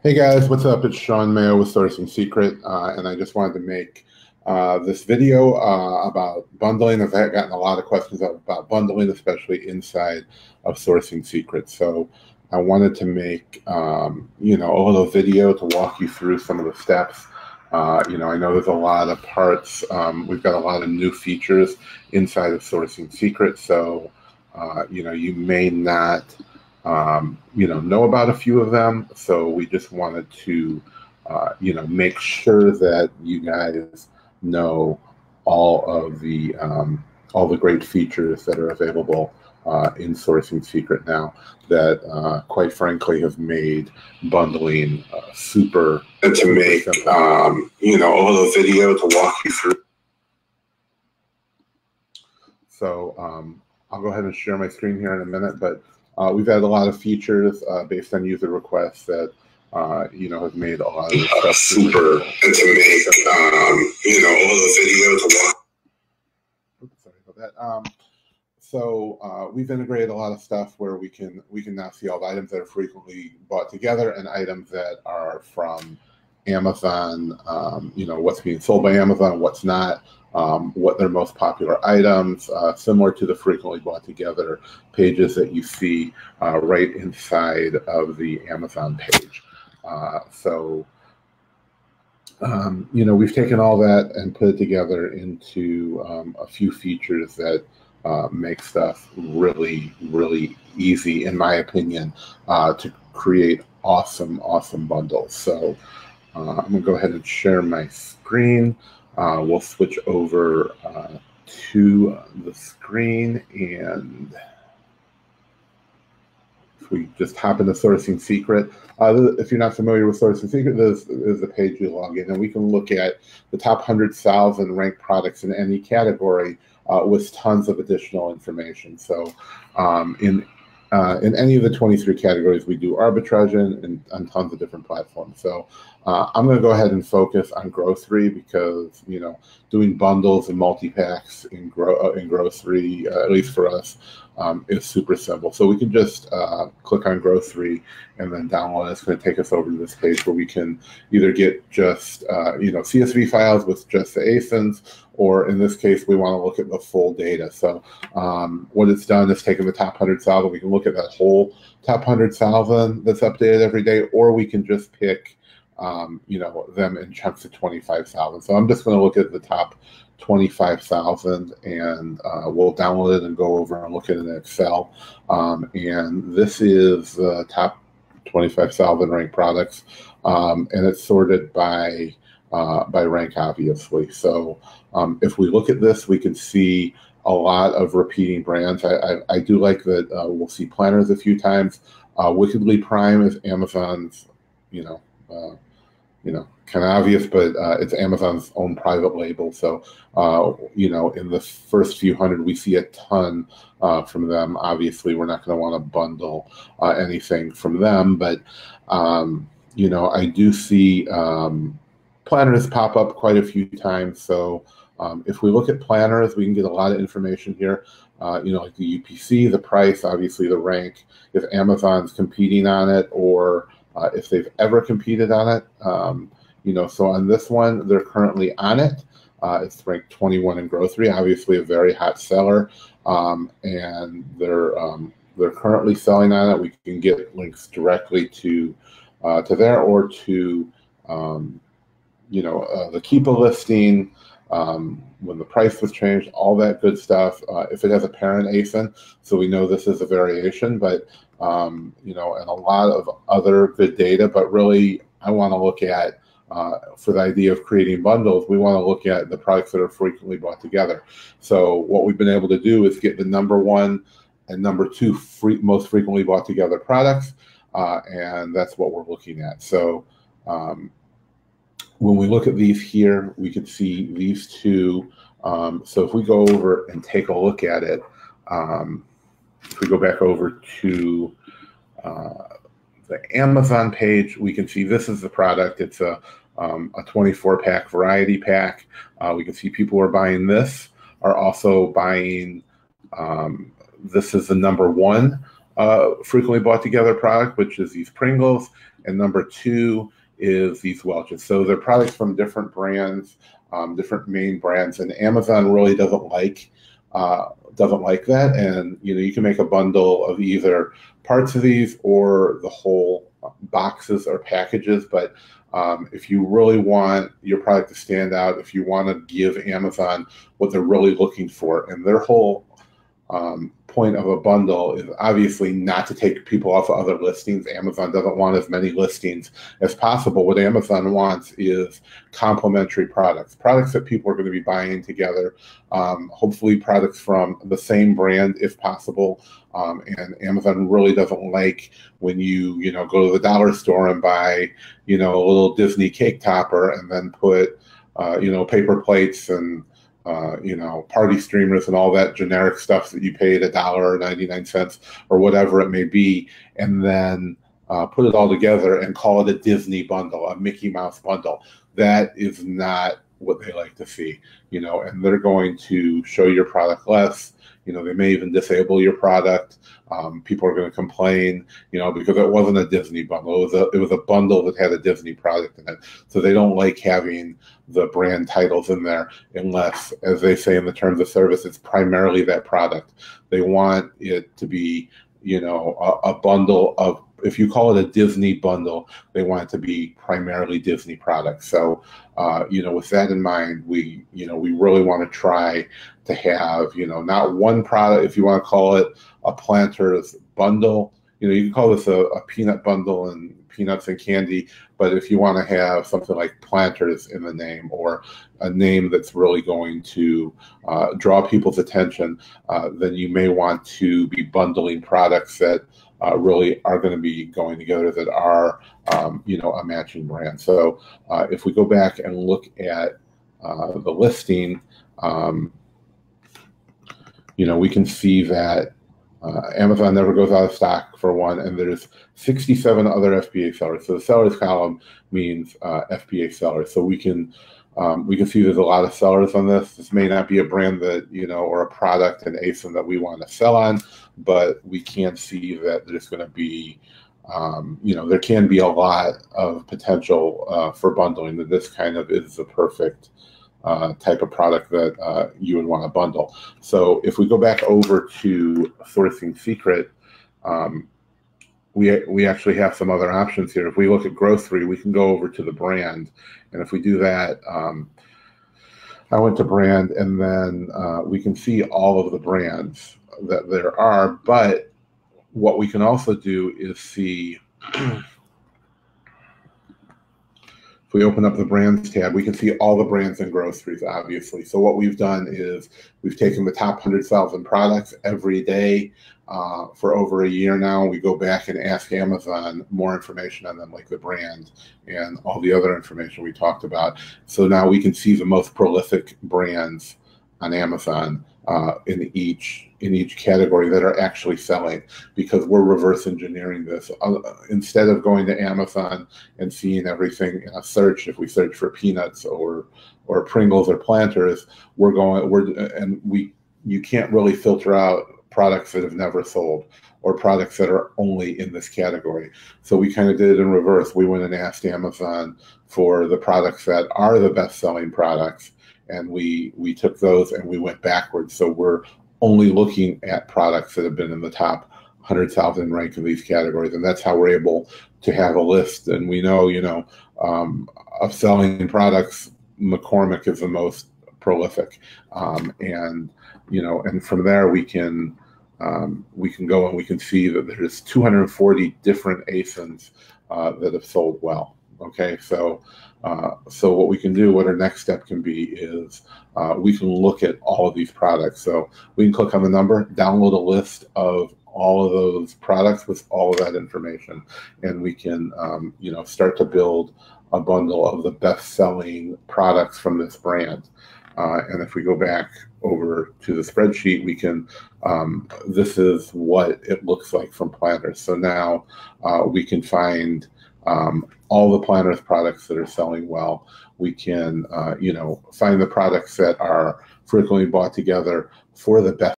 Hey guys, what's up? It's Shawn Mayo with Sourcing Secret, and I just wanted to make this video about bundling. I've gotten a lot of questions about bundling, especially inside of Sourcing Secret. So I wanted to make a little video to walk you through some of the steps. I know there's a lot of parts. We've got a lot of new features inside of Sourcing Secret, so you may not know about a few of them. So we just wanted to, make sure that you guys know all the great features that are available in Sourcing Secret now that, quite frankly, have made bundling super. And to make, a little video to walk you through. So I'll go ahead and share my screen here in a minute, but we've had a lot of features based on user requests that have made a lot of this stuff super. And to make a little video to walk. Oops, sorry about that. So we've integrated a lot of stuff where we can now see all the items that are frequently bought together and items that are from Amazon. What's being sold by Amazon, what's not. What their most popular items, similar to the frequently bought together pages that you see right inside of the Amazon page. We've taken all that and put it together into a few features that make stuff really, really easy, in my opinion, to create awesome bundles. So I'm going to go ahead and share my screen. We'll switch over to the screen, and if we just hop into Sourcing Secret. If you're not familiar with Sourcing Secret, this is the page you log in, and we can look at the top 100,000 ranked products in any category with tons of additional information. So in any of the 23 categories, we do arbitrage on tons of different platforms. So I'm going to go ahead and focus on grocery because, doing bundles and multi-packs in grocery, at least for us, is super simple. So we can just click on grocery and then download it. It's going to take us over to this page where we can either get just, CSV files with just the ASINs, or in this case, we want to look at the full data. So what it's done is taken the top 100,000. We can look at that whole top 100,000 that's updated every day, or we can just pick, them in chunks of 25,000. So I'm just going to look at the top 25,000, and we'll download it and go over and look at it in Excel. And this is the top 25,000 ranked products, and it's sorted by rank, obviously. So if we look at this, we can see a lot of repeating brands. I do like that we'll see planners a few times. Wickedly Prime is Amazon's, kind of obvious, but it's Amazon's own private label. So, in the first few hundred, we see a ton from them. Obviously, we're not going to want to bundle anything from them, but, I do see planners pop up quite a few times. So if we look at planners, we can get a lot of information here. Like the UPC, the price, obviously the rank, if Amazon's competing on it, or if they've ever competed on it. So on this one, they're currently on it. It's ranked 21 in grocery, obviously a very hot seller, and they're currently selling on it. We can get links directly to there, or to the Keep a listing, when the price was changed, all that good stuff. If it has a parent ASIN, so we know this is a variation, but and a lot of other good data. But really, I want to look at, for the idea of creating bundles, we want to look at the products that are frequently bought together. So what we've been able to do is get the number one and number two most frequently bought together products, and that's what we're looking at. So when we look at these here, we can see these two. So if we go over and take a look at it, if we go back over to the Amazon page, we can see this is the product. It's a 24-pack variety pack. We can see people who are buying this are also buying, this is the number one frequently bought together product, which is these Pringles, and number 2 is these Welch's. So they're products from different brands, different main brands, and Amazon really doesn't like that. And you can make a bundle of either parts of these or the whole boxes or packages. But if you really want your product to stand out, if you want to give Amazon what they're really looking for, and their whole point of a bundle is obviously not to take people off of other listings. Amazon doesn't want as many listings as possible. What Amazon wants is complementary products that people are going to be buying together, hopefully products from the same brand if possible. And Amazon really doesn't like when you go to the dollar store and buy a little Disney cake topper and then put paper plates and party streamers and all that generic stuff that you paid $1.99 or whatever it may be, and then put it all together and call it a Disney bundle, a Mickey Mouse bundle. That is not what they like to see, and they're going to show your product less. They may even disable your product. People are going to complain, because it wasn't a Disney bundle. It was a bundle that had a Disney product in it. So they don't like having the brand titles in there unless, as they say in the terms of service, it's primarily that product. They want it to be, a bundle of, if you call it a Disney bundle, they want it to be primarily Disney products. So, with that in mind, we really want to try to have, not one product. If you want to call it a Planters bundle, you can call this a peanut bundle and peanuts and candy. But if you want to have something like Planters in the name, or a name that's really going to draw people's attention, then you may want to be bundling products that really are going to be going together, that are, a matching brand. So if we go back and look at the listing, we can see that Amazon never goes out of stock, for one, and there's 67 other FBA sellers. So the sellers column means FBA sellers. So we can see there's a lot of sellers on this. This may not be a brand that, or a product, an ASIN that we want to sell on, but we can see that there's going to be, there can be a lot of potential for bundling, that this kind of is the perfect type of product that you would want to bundle. So if we go back over to Sourcing Secret, we actually have some other options here. If we look at grocery, we can go over to the brand, and if we do that, I went to brand, and then we can see all of the brands that there are. But what we can also do is see, if we open up the brands tab, we can see all the brands in groceries, obviously. So what we've done is we've taken the top 100,000 products every day for over a year now. We go back and ask Amazon more information on them, like the brand and all the other information we talked about. So now we can see the most prolific brands on Amazon in each category that are actually selling, because we're reverse engineering this. Instead of going to Amazon and seeing everything in a search, if we search for peanuts or Pringles or Planters, you can't really filter out products that have never sold or products that are only in this category. So we kind of did it in reverse. We went and asked Amazon for the products that are the best-selling products, and we took those and we went backwards. So we're only looking at products that have been in the top 100,000 rank in these categories, and that's how we're able to have a list. And we know, of selling products, McCormick is the most prolific, and from there we can go and we can see that there's 240 different ASINs that have sold well. Okay, so what we can do, what our next step can be, is we can look at all of these products. So we can click on the number, download a list of all of those products with all of that information, and we can start to build a bundle of the best-selling products from this brand. And if we go back over to the spreadsheet, we can, this is what it looks like from Planters. So now we can find all the Planters products that are selling well. We can, find the products that are frequently bought together for the best